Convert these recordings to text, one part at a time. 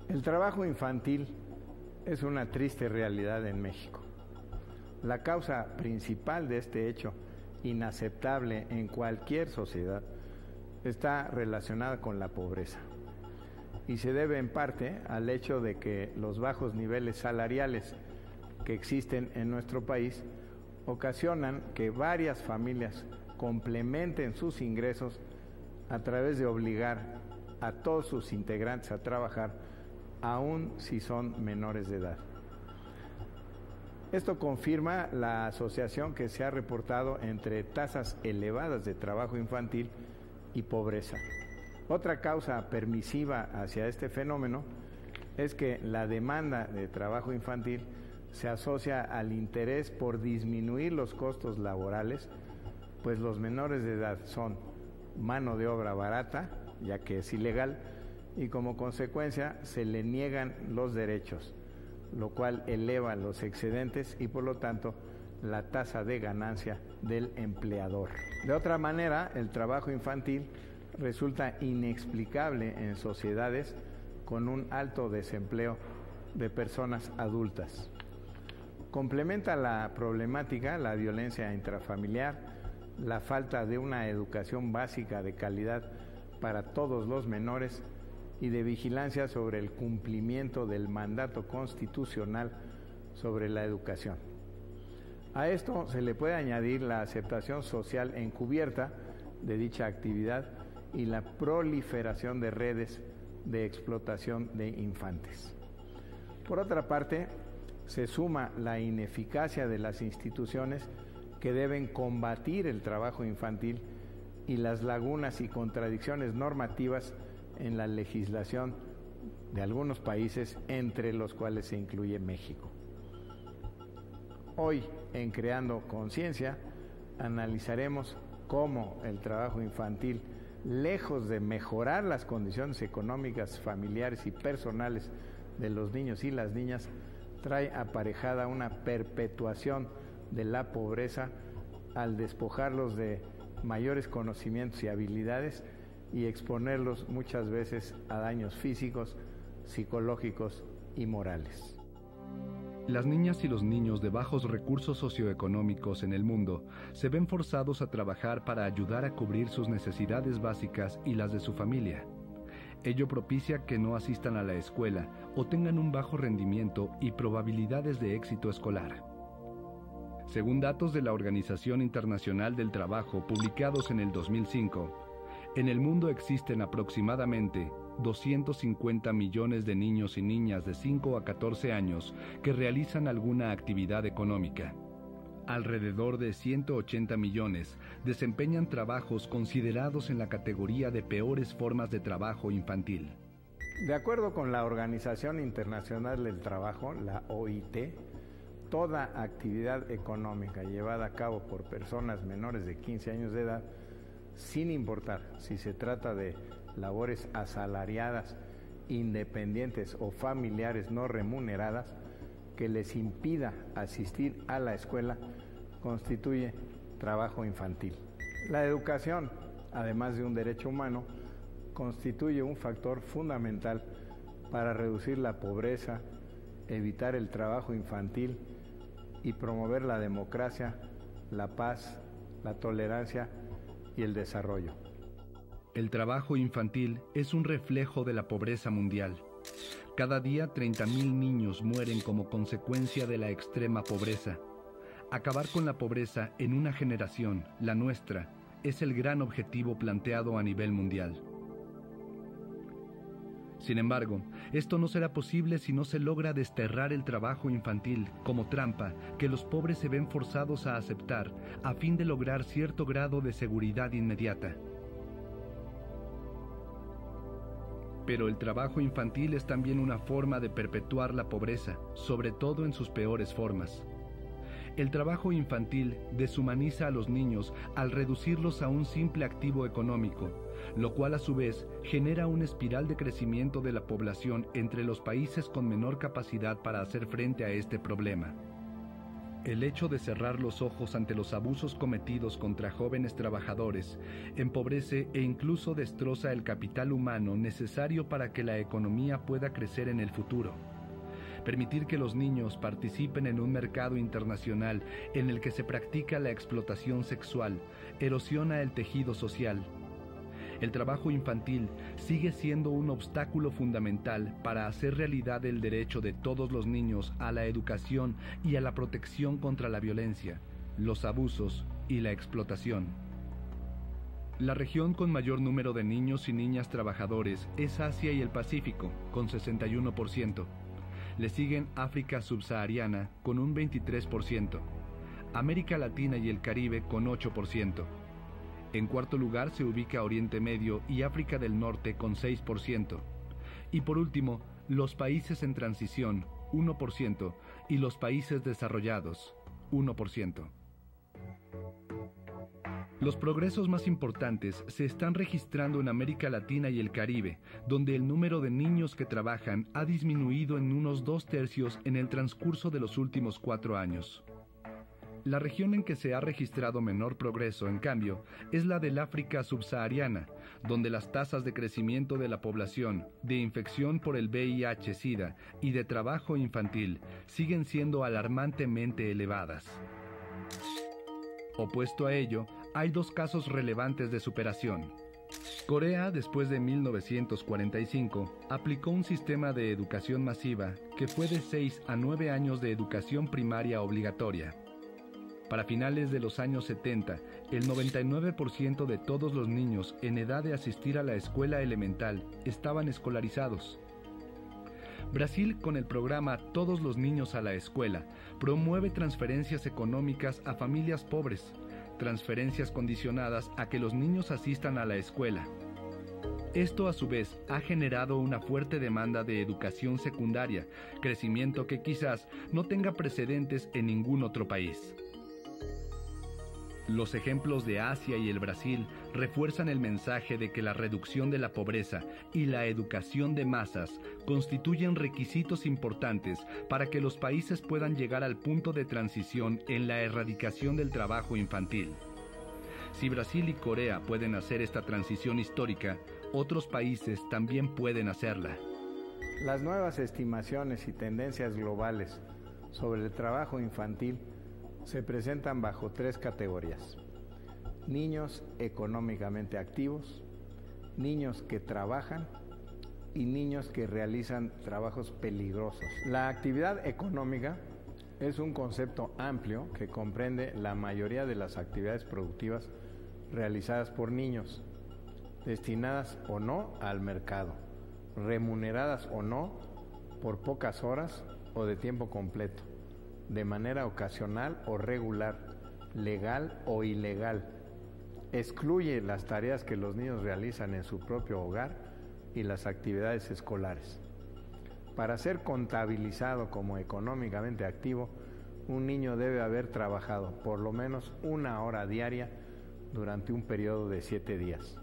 El trabajo infantil es una triste realidad en México. La causa principal de este hecho, inaceptable en cualquier sociedad, está relacionada con la pobreza y se debe en parte al hecho de que los bajos niveles salariales que existen en nuestro país ocasionan que varias familias complementen sus ingresos a través de obligar a todos sus integrantes a trabajar, aun si son menores de edad. Esto confirma la asociación que se ha reportado entre tasas elevadas de trabajo infantil y pobreza. Otra causa permisiva hacia este fenómeno es que la demanda de trabajo infantil se asocia al interés por disminuir los costos laborales, pues los menores de edad son mano de obra barata, ya que es ilegal, y como consecuencia se le niegan los derechos, lo cual eleva los excedentes y por lo tanto la tasa de ganancia del empleador. De otra manera, el trabajo infantil resulta inexplicable en sociedades con un alto desempleo de personas adultas. Complementa la problemática la violencia intrafamiliar, la falta de una educación básica de calidad para todos los menores y de vigilancia sobre el cumplimiento del mandato constitucional sobre la educación. A esto se le puede añadir la aceptación social encubierta de dicha actividad y la proliferación de redes de explotación de infantes. Por otra parte, se suma la ineficacia de las instituciones que deben combatir el trabajo infantil y las lagunas y contradicciones normativas en la legislación de algunos países, entre los cuales se incluye México. Hoy, en Creando Conciencia, analizaremos cómo el trabajo infantil, lejos de mejorar las condiciones económicas, familiares y personales de los niños y las niñas, trae aparejada una perpetuación de la pobreza al despojarlos de mayores conocimientos y habilidades y exponerlos muchas veces a daños físicos, psicológicos y morales. Las niñas y los niños de bajos recursos socioeconómicos en el mundo se ven forzados a trabajar para ayudar a cubrir sus necesidades básicas y las de su familia. Ello propicia que no asistan a la escuela o tengan un bajo rendimiento y probabilidades de éxito escolar. Según datos de la Organización Internacional del Trabajo publicados en el 2005, en el mundo existen aproximadamente 250 millones de niños y niñas de 5 a 14 años que realizan alguna actividad económica. Alrededor de 180 millones desempeñan trabajos considerados en la categoría de peores formas de trabajo infantil. De acuerdo con la Organización Internacional del Trabajo, la OIT, toda actividad económica llevada a cabo por personas menores de 15 años de edad, sin importar si se trata de labores asalariadas, independientes o familiares no remuneradas, que les impida asistir a la escuela, constituye trabajo infantil. La educación, además de un derecho humano, constituye un factor fundamental para reducir la pobreza, evitar el trabajo infantil y promover la democracia, la paz, la tolerancia y el desarrollo. El trabajo infantil es un reflejo de la pobreza mundial. Cada día 30,000 niños mueren como consecuencia de la extrema pobreza. Acabar con la pobreza en una generación, la nuestra, es el gran objetivo planteado a nivel mundial. Sin embargo, esto no será posible si no se logra desterrar el trabajo infantil como trampa que los pobres se ven forzados a aceptar a fin de lograr cierto grado de seguridad inmediata. Pero el trabajo infantil es también una forma de perpetuar la pobreza, sobre todo en sus peores formas. El trabajo infantil deshumaniza a los niños al reducirlos a un simple activo económico, lo cual a su vez genera una espiral de crecimiento de la población entre los países con menor capacidad para hacer frente a este problema. El hecho de cerrar los ojos ante los abusos cometidos contra jóvenes trabajadores empobrece e incluso destroza el capital humano necesario para que la economía pueda crecer en el futuro. Permitir que los niños participen en un mercado internacional en el que se practica la explotación sexual erosiona el tejido social. El trabajo infantil sigue siendo un obstáculo fundamental para hacer realidad el derecho de todos los niños a la educación y a la protección contra la violencia, los abusos y la explotación. La región con mayor número de niños y niñas trabajadores es Asia y el Pacífico, con 61%. Le siguen África subsahariana, con un 23%. América Latina y el Caribe, con 8%. En cuarto lugar se ubica Oriente Medio y África del Norte con 6%. Y por último, los países en transición, 1%, y los países desarrollados, 1%. Los progresos más importantes se están registrando en América Latina y el Caribe, donde el número de niños que trabajan ha disminuido en unos 2/3 en el transcurso de los últimos 4 años. La región en que se ha registrado menor progreso, en cambio, es la del África subsahariana, donde las tasas de crecimiento de la población, de infección por el VIH-Sida y de trabajo infantil siguen siendo alarmantemente elevadas. Opuesto a ello, hay 2 casos relevantes de superación. Corea, después de 1945, aplicó un sistema de educación masiva que fue de 6 a 9 años de educación primaria obligatoria. Para finales de los años 70, el 99% de todos los niños en edad de asistir a la escuela elemental estaban escolarizados. Brasil, con el programa Todos los niños a la escuela, promueve transferencias económicas a familias pobres, transferencias condicionadas a que los niños asistan a la escuela. Esto a su vez ha generado una fuerte demanda de educación secundaria, crecimiento que quizás no tenga precedentes en ningún otro país. Los ejemplos de Asia y el Brasil refuerzan el mensaje de que la reducción de la pobreza y la educación de masas constituyen requisitos importantes para que los países puedan llegar al punto de transición en la erradicación del trabajo infantil. Si Brasil y Corea pueden hacer esta transición histórica, otros países también pueden hacerla. Las nuevas estimaciones y tendencias globales sobre el trabajo infantil se presentan bajo 3 categorías: niños económicamente activos, niños que trabajan y niños que realizan trabajos peligrosos. La actividad económica es un concepto amplio que comprende la mayoría de las actividades productivas realizadas por niños, destinadas o no al mercado, remuneradas o no por pocas horas o de tiempo completo, de manera ocasional o regular, legal o ilegal. Excluye las tareas que los niños realizan en su propio hogar y las actividades escolares. Para ser contabilizado como económicamente activo, un niño debe haber trabajado por lo menos 1 hora diaria durante un periodo de 7 días.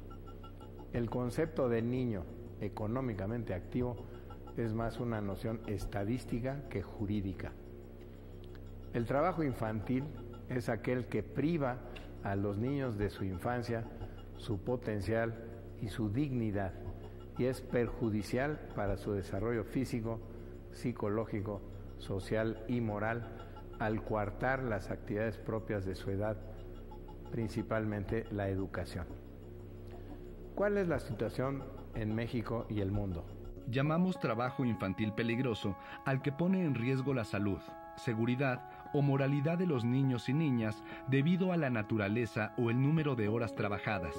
El concepto de niño económicamente activo es más una noción estadística que jurídica. El trabajo infantil es aquel que priva a los niños de su infancia, su potencial y su dignidad, y es perjudicial para su desarrollo físico, psicológico, social y moral, al coartar las actividades propias de su edad, principalmente la educación. ¿Cuál es la situación en México y el mundo? Llamamos trabajo infantil peligroso al que pone en riesgo la salud, seguridad o moralidad de los niños y niñas debido a la naturaleza o el número de horas trabajadas.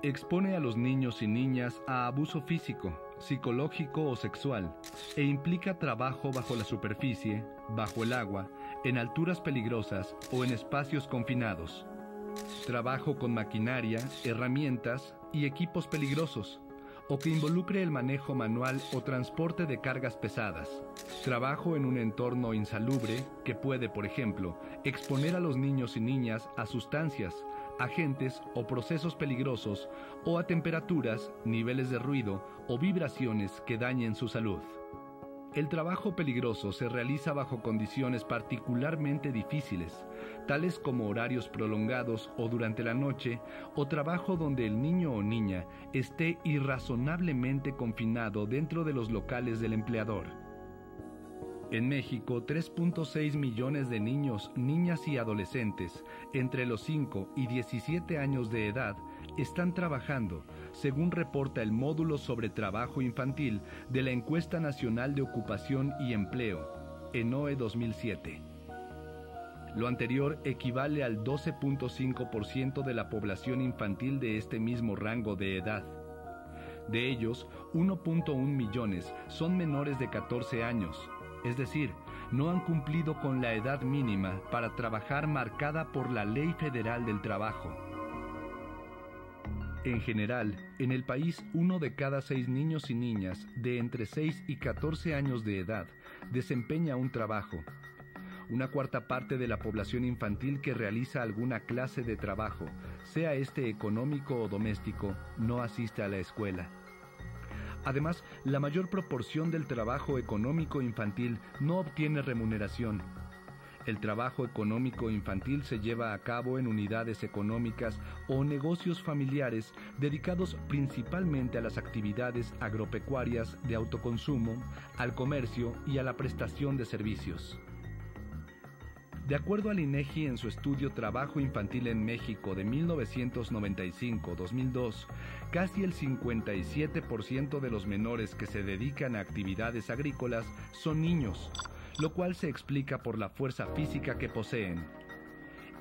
Expone a los niños y niñas a abuso físico, psicológico o sexual e implica trabajo bajo la superficie, bajo el agua, en alturas peligrosas o en espacios confinados. Trabajo con maquinaria, herramientas y equipos peligrosos, o que involucre el manejo manual o transporte de cargas pesadas. Trabajo en un entorno insalubre que puede, por ejemplo, exponer a los niños y niñas a sustancias, agentes o procesos peligrosos o a temperaturas, niveles de ruido o vibraciones que dañen su salud. El trabajo peligroso se realiza bajo condiciones particularmente difíciles, tales como horarios prolongados o durante la noche, o trabajo donde el niño o niña esté irrazonablemente confinado dentro de los locales del empleador. En México, 3.6 millones de niños, niñas y adolescentes entre los 5 y 17 años de edad están trabajando, según reporta el módulo sobre trabajo infantil de la Encuesta Nacional de Ocupación y Empleo, ENOE 2007. Lo anterior equivale al 12.5% de la población infantil de este mismo rango de edad. De ellos, 1.1 millones son menores de 14 años, es decir, no han cumplido con la edad mínima para trabajar marcada por la Ley Federal del Trabajo. En general, en el país, 1 de cada 6 niños y niñas de entre 6 y 14 años de edad desempeña un trabajo. Una cuarta parte de la población infantil que realiza alguna clase de trabajo, sea este económico o doméstico, no asiste a la escuela. Además, la mayor proporción del trabajo económico infantil no obtiene remuneración. El trabajo económico infantil se lleva a cabo en unidades económicas o negocios familiares dedicados principalmente a las actividades agropecuarias de autoconsumo, al comercio y a la prestación de servicios. De acuerdo al INEGI en su estudio Trabajo Infantil en México de 1995-2002, casi el 57% de los menores que se dedican a actividades agrícolas son niños, lo cual se explica por la fuerza física que poseen.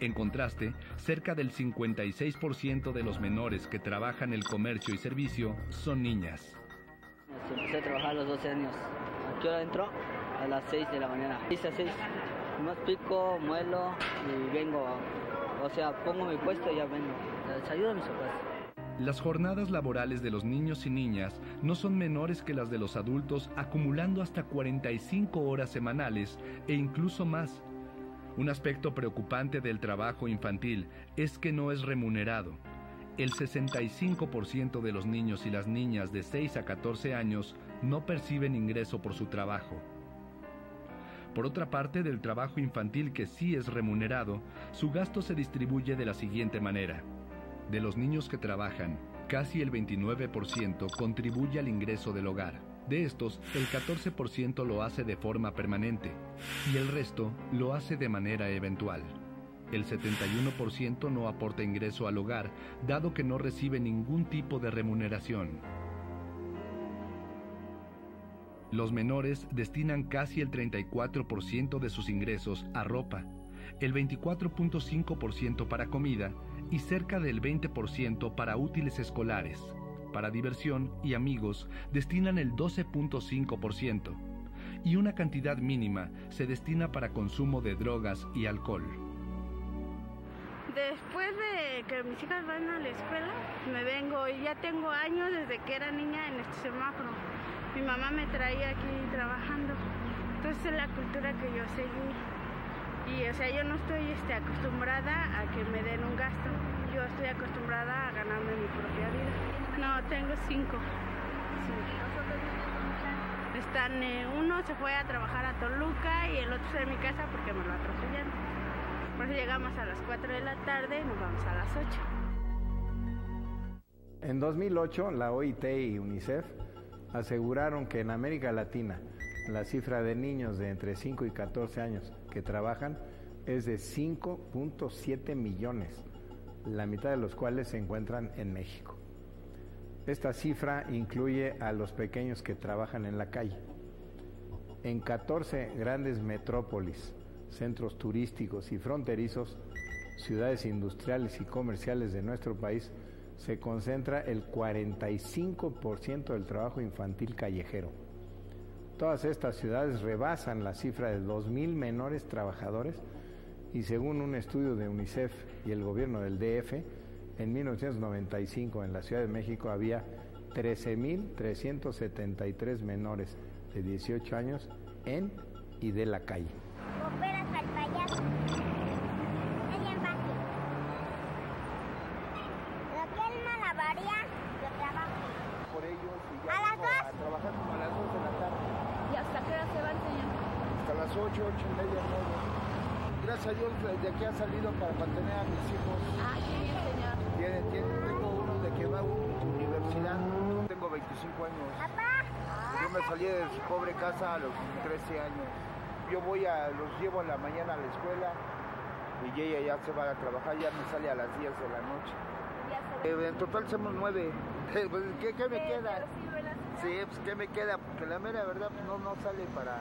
En contraste, cerca del 56% de los menores que trabajan el comercio y servicio son niñas. Empecé a trabajar a los 12 años. ¿A qué hora entro? A las 6 de la mañana. 6 a 6. Más pico, muelo y vengo. O sea, pongo mi puesto y ya vengo. Les ayudo a mis papás. Las jornadas laborales de los niños y niñas no son menores que las de los adultos, acumulando hasta 45 horas semanales e incluso más. Un aspecto preocupante del trabajo infantil es que no es remunerado. El 65% de los niños y las niñas de 6 a 14 años no perciben ingreso por su trabajo. Por otra parte, del trabajo infantil que sí es remunerado, su gasto se distribuye de la siguiente manera. De los niños que trabajan, casi el 29% contribuye al ingreso del hogar. De estos, el 14% lo hace de forma permanente y el resto lo hace de manera eventual. El 71% no aporta ingreso al hogar, dado que no recibe ningún tipo de remuneración. Los menores destinan casi el 34% de sus ingresos a ropa, el 24.5% para comida y cerca del 20% para útiles escolares. Para diversión y amigos destinan el 12.5% y una cantidad mínima se destina para consumo de drogas y alcohol. Después de que mis hijas van a la escuela, me vengo y ya tengo años desde que era niña en este semáforo. Mi mamá me traía aquí trabajando, entonces es la cultura que yo seguí. Y o sea, yo no estoy acostumbrada a que me den un gasto, yo estoy acostumbrada a ganarme mi propia vida. No, tengo 5. Uno se fue a trabajar a Toluca y el otro está en mi casa porque me lo atropellaron. Por eso llegamos a las 4 de la tarde y nos vamos a las 8. En 2008, la OIT y UNICEF aseguraron que en América Latina la cifra de niños de entre 5 y 14 años que trabajan es de 5.7 millones, la mitad de los cuales se encuentran en México. Esta cifra incluye a los pequeños que trabajan en la calle. En 14 grandes metrópolis, centros turísticos y fronterizos, ciudades industriales y comerciales de nuestro país, se concentra el 45% del trabajo infantil callejero. Todas estas ciudades rebasan la cifra de 2,000 menores trabajadores y según un estudio de UNICEF y el gobierno del DF, en 1995 en la Ciudad de México había 13,373 menores de 18 años en y de la calle. Cooperas al payaso. Es bien fácil. Lo que él malabaría, yo trabajo. Por ellos y ¿A las 2? A trabajar como a las 2 de la tarde. ¿Y hasta qué hora 8, 8:30, 9. Gracias a Dios, de aquí ha salido para mantener a mis hijos. Ah, qué bien, señor. Tengo uno de que va a una universidad. Tengo 25 años. Yo me salí de su pobre casa a los 13 años. Yo los llevo en la mañana a la escuela y ella ya se va a trabajar, ya me sale a las 10 de la noche. En total somos 9. ¿Qué me queda? Sí, pues ¿qué me queda? Porque la mera verdad pues, no sale para...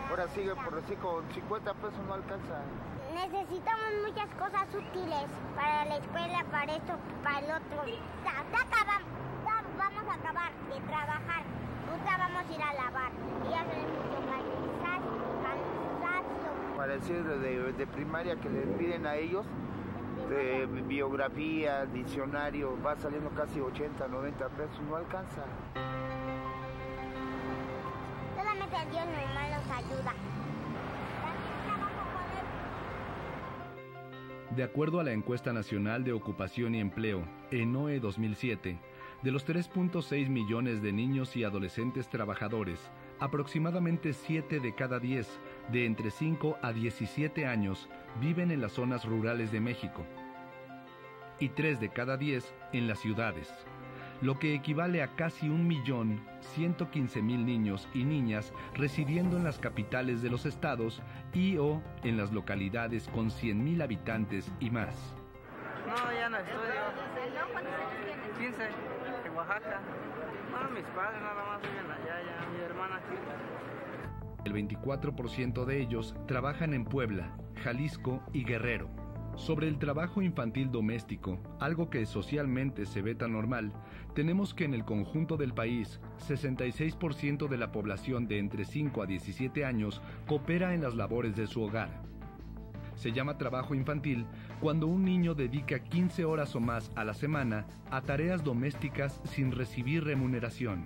Ahora sigue por así con 50 pesos no alcanza. Necesitamos muchas cosas útiles para la escuela, para esto, para el otro. Vamos a acabar de trabajar. Nunca vamos a ir a lavar. Y ya tenemos cansancio. Para decir de primaria que les piden a ellos, de biografía, diccionario, va saliendo casi 80, 90 pesos, no alcanza. Solamente Dios normal nos ayuda. De acuerdo a la Encuesta Nacional de Ocupación y Empleo, ENOE 2007, de los 3.6 millones de niños y adolescentes trabajadores, aproximadamente 7 de cada 10, de entre 5 a 17 años, viven en las zonas rurales de México, y 3 de cada 10 en las ciudades, lo que equivale a casi 1.115.000 niños y niñas residiendo en las capitales de los estados o en las localidades con 100.000 habitantes y más. No, ya no estudio. ¿Cuántos años tienes? 15, en Oaxaca. Bueno, mis padres nada más viven allá, ya mi hermana aquí. El 24% de ellos trabajan en Puebla, Jalisco y Guerrero. Sobre el trabajo infantil doméstico, algo que socialmente se ve tan normal, tenemos que en el conjunto del país, 66% de la población de entre 5 a 17 años coopera en las labores de su hogar. Se llama trabajo infantil cuando un niño dedica 15 horas o más a la semana a tareas domésticas sin recibir remuneración.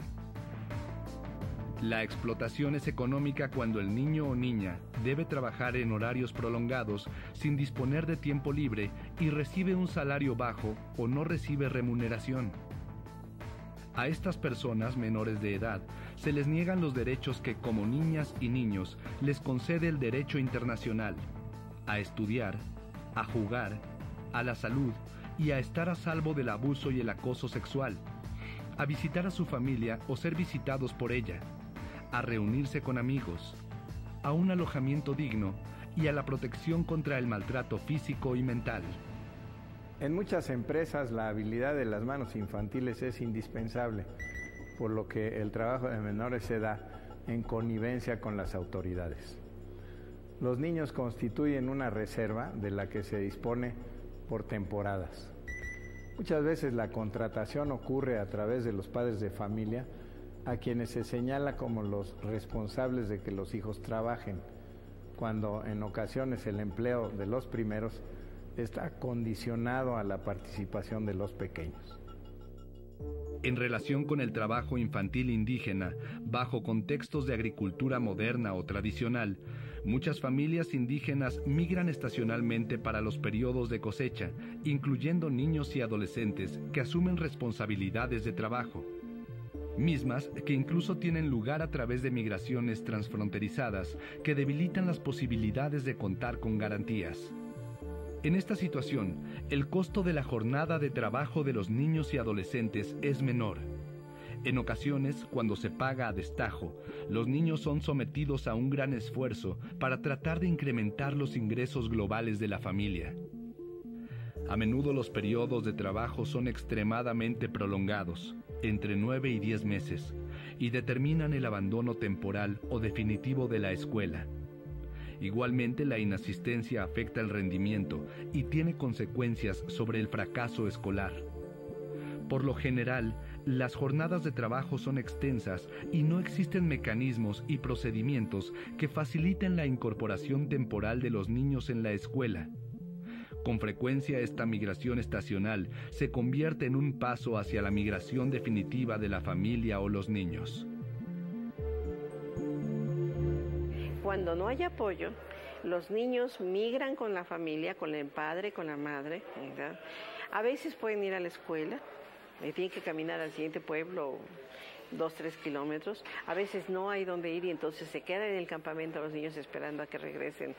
La explotación es económica cuando el niño o niña debe trabajar en horarios prolongados sin disponer de tiempo libre y recibe un salario bajo o no recibe remuneración. A estas personas menores de edad se les niegan los derechos que como niñas y niños les concede el derecho internacional: a estudiar, a jugar, a la salud y a estar a salvo del abuso y el acoso sexual, a visitar a su familia o ser visitados por ella, a reunirse con amigos, a un alojamiento digno y a la protección contra el maltrato físico y mental. En muchas empresas la habilidad de las manos infantiles es indispensable, por lo que el trabajo de menores se da en connivencia con las autoridades. Los niños constituyen una reserva de la que se dispone por temporadas. Muchas veces la contratación ocurre a través de los padres de familia, a quienes se señala como los responsables de que los hijos trabajen, cuando en ocasiones el empleo de los primeros está condicionado a la participación de los pequeños. En relación con el trabajo infantil indígena, bajo contextos de agricultura moderna o tradicional, muchas familias indígenas migran estacionalmente para los periodos de cosecha, incluyendo niños y adolescentes que asumen responsabilidades de trabajo, mismas que incluso tienen lugar a través de migraciones transfronterizadas que debilitan las posibilidades de contar con garantías. En esta situación, el costo de la jornada de trabajo de los niños y adolescentes es menor. En ocasiones, cuando se paga a destajo, los niños son sometidos a un gran esfuerzo para tratar de incrementar los ingresos globales de la familia. A menudo los periodos de trabajo son extremadamente prolongados, entre 9 y 10 meses, y determinan el abandono temporal o definitivo de la escuela. Igualmente, la inasistencia afecta el rendimiento y tiene consecuencias sobre el fracaso escolar. Por lo general, las jornadas de trabajo son extensas y no existen mecanismos y procedimientos que faciliten la incorporación temporal de los niños en la escuela. Con frecuencia, esta migración estacional se convierte en un paso hacia la migración definitiva de la familia o los niños. Cuando no hay apoyo, los niños migran con la familia, con el padre, con la madre, ¿verdad? A veces pueden ir a la escuela, tienen que caminar al siguiente pueblo 2, 3 kilómetros. A veces no hay dónde ir y entonces se quedan en el campamento los niños esperando a que regresen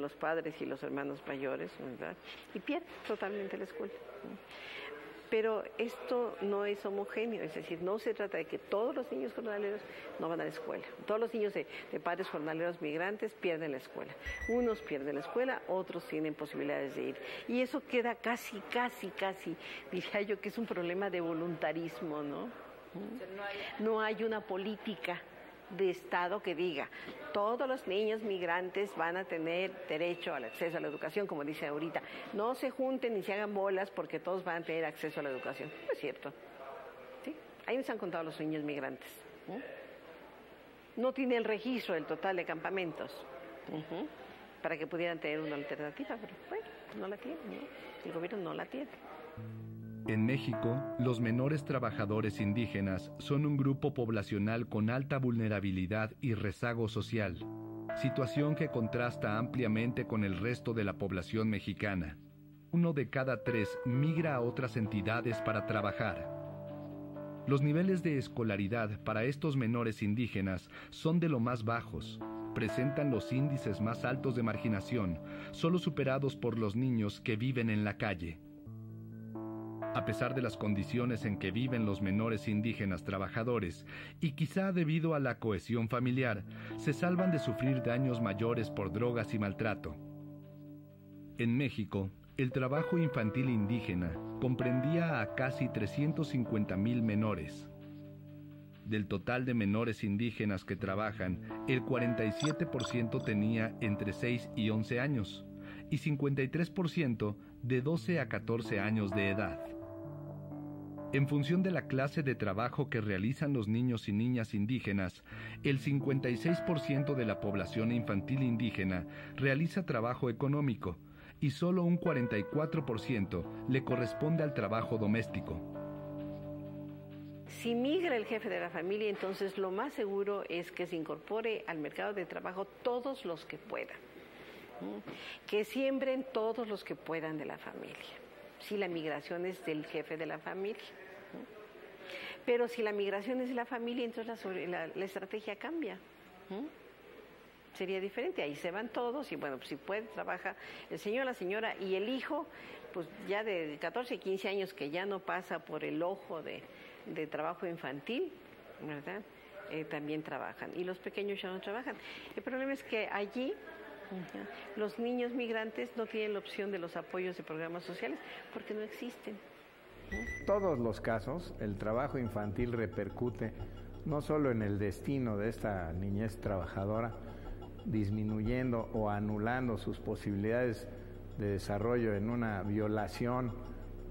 los padres y los hermanos mayores, ¿verdad? Y pierden totalmente la escuela. Pero esto no es homogéneo, es decir, no se trata de que todos los niños jornaleros no van a la escuela. Todos los niños de padres jornaleros migrantes pierden la escuela. Unos pierden la escuela, otros tienen posibilidades de ir. Y eso queda casi, diría yo que es un problema de voluntarismo, ¿no? No hay una política de Estado que diga, todos los niños migrantes van a tener derecho al acceso a la educación, como dice ahorita. No se junten ni se hagan bolas porque todos van a tener acceso a la educación. No es cierto. ¿Sí? Ahí nos han contado los niños migrantes. No tiene el registro del total de campamentos para que pudieran tener una alternativa, pero bueno, no la tienen, ¿no? El gobierno no la tiene. En México, los menores trabajadores indígenas son un grupo poblacional con alta vulnerabilidad y rezago social, situación que contrasta ampliamente con el resto de la población mexicana. 1 de cada 3 migra a otras entidades para trabajar. Los niveles de escolaridad para estos menores indígenas son de lo más bajos. Presentan los índices más altos de marginación, solo superados por los niños que viven en la calle. A pesar de las condiciones en que viven los menores indígenas trabajadores, y quizá debido a la cohesión familiar, se salvan de sufrir daños mayores por drogas y maltrato. En México, el trabajo infantil indígena comprendía a casi 350,000 menores. Del total de menores indígenas que trabajan, el 47% tenía entre 6 y 11 años, y 53% de 12 a 14 años de edad. En función de la clase de trabajo que realizan los niños y niñas indígenas, el 56% de la población infantil indígena realiza trabajo económico y solo un 44% le corresponde al trabajo doméstico. Si migra el jefe de la familia, entonces lo más seguro es que se incorpore al mercado de trabajo todos los que puedan, que siembren todos los que puedan de la familia. Si la migración es del jefe de la familia. Pero si la migración es de la familia, entonces la estrategia cambia. Sería diferente, ahí se van todos y bueno, pues si puede, trabaja el señor, la señora y el hijo, pues ya de 14, 15 años que ya no pasa por el ojo de trabajo infantil, ¿verdad? También trabajan y los pequeños ya no trabajan. El problema es que allí los niños migrantes no tienen la opción de los apoyos de programas sociales porque no existen. En todos los casos, el trabajo infantil repercute no solo en el destino de esta niñez trabajadora, disminuyendo o anulando sus posibilidades de desarrollo en una violación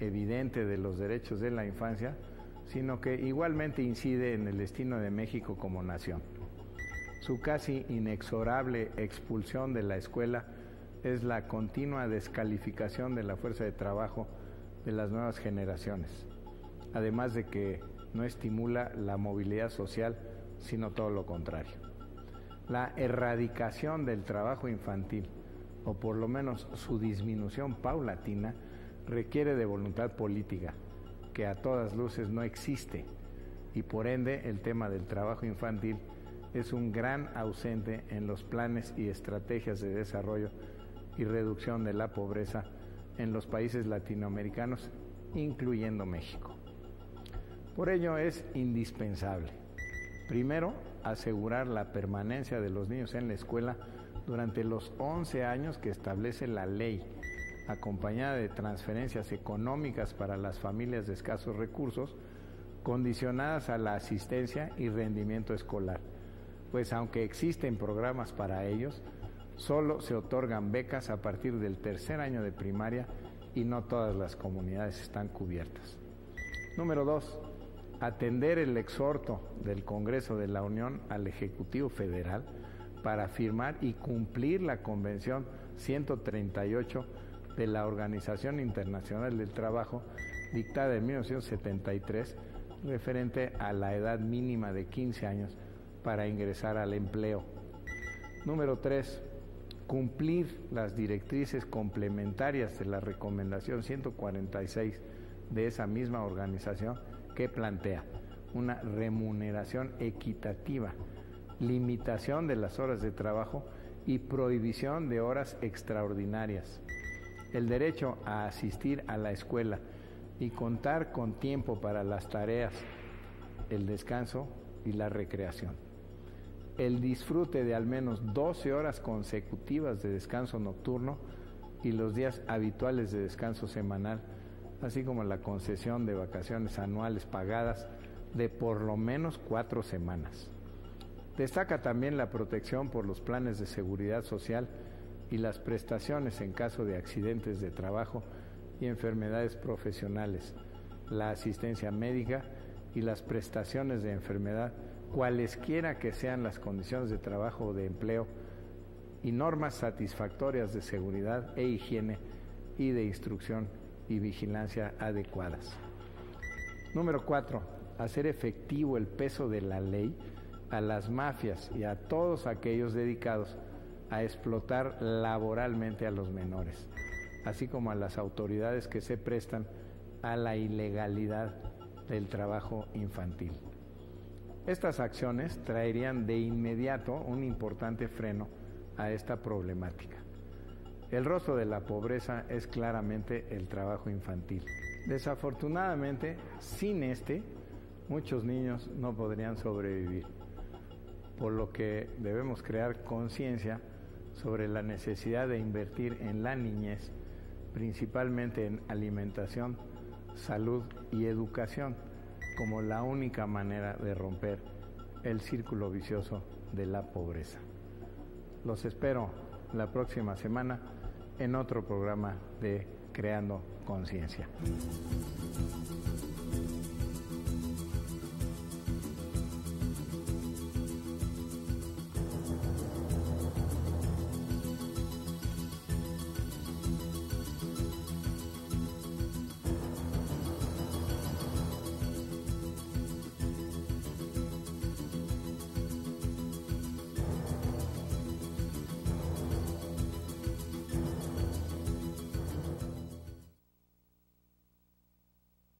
evidente de los derechos de la infancia, sino que igualmente incide en el destino de México como nación. Su casi inexorable expulsión de la escuela es la continua descalificación de la fuerza de trabajo de las nuevas generaciones, además de que no estimula la movilidad social, sino todo lo contrario. La erradicación del trabajo infantil, o por lo menos su disminución paulatina, requiere de voluntad política, que a todas luces no existe, y por ende el tema del trabajo infantil es un gran ausente en los planes y estrategias de desarrollo y reducción de la pobreza en los países latinoamericanos, incluyendo México. Por ello es indispensable, primero, asegurar la permanencia de los niños en la escuela durante los 11 años que establece la ley, acompañada de transferencias económicas para las familias de escasos recursos, condicionadas a la asistencia y rendimiento escolar, pues aunque existen programas para ellos, solo se otorgan becas a partir del 3er año de primaria y no todas las comunidades están cubiertas. Número 2. Atender el exhorto del Congreso de la Unión al Ejecutivo Federal para firmar y cumplir la Convención 138 de la Organización Internacional del Trabajo, dictada en 1973, referente a la edad mínima de 15 años para ingresar al empleo. Número 3. Cumplir las directrices complementarias de la Recomendación 146 de esa misma organización que plantea una remuneración equitativa, limitación de las horas de trabajo y prohibición de horas extraordinarias. El derecho a asistir a la escuela y contar con tiempo para las tareas, el descanso y la recreación. El disfrute de al menos 12 horas consecutivas de descanso nocturno y los días habituales de descanso semanal, así como la concesión de vacaciones anuales pagadas de por lo menos 4 semanas. Destaca también la protección por los planes de seguridad social y las prestaciones en caso de accidentes de trabajo y enfermedades profesionales, la asistencia médica y las prestaciones de enfermedad, cualesquiera que sean las condiciones de trabajo o de empleo, y normas satisfactorias de seguridad e higiene y de instrucción y vigilancia adecuadas. Número 4. Hacer efectivo el peso de la ley a las mafias y a todos aquellos dedicados a explotar laboralmente a los menores, así como a las autoridades que se prestan a la ilegalidad del trabajo infantil. Estas acciones traerían de inmediato un importante freno a esta problemática. El rostro de la pobreza es claramente el trabajo infantil. Desafortunadamente, sin muchos niños no podrían sobrevivir, por lo que debemos crear conciencia sobre la necesidad de invertir en la niñez, principalmente en alimentación, salud y educación, como la única manera de romper el círculo vicioso de la pobreza. Los espero la próxima semana en otro programa de Creando Conciencia.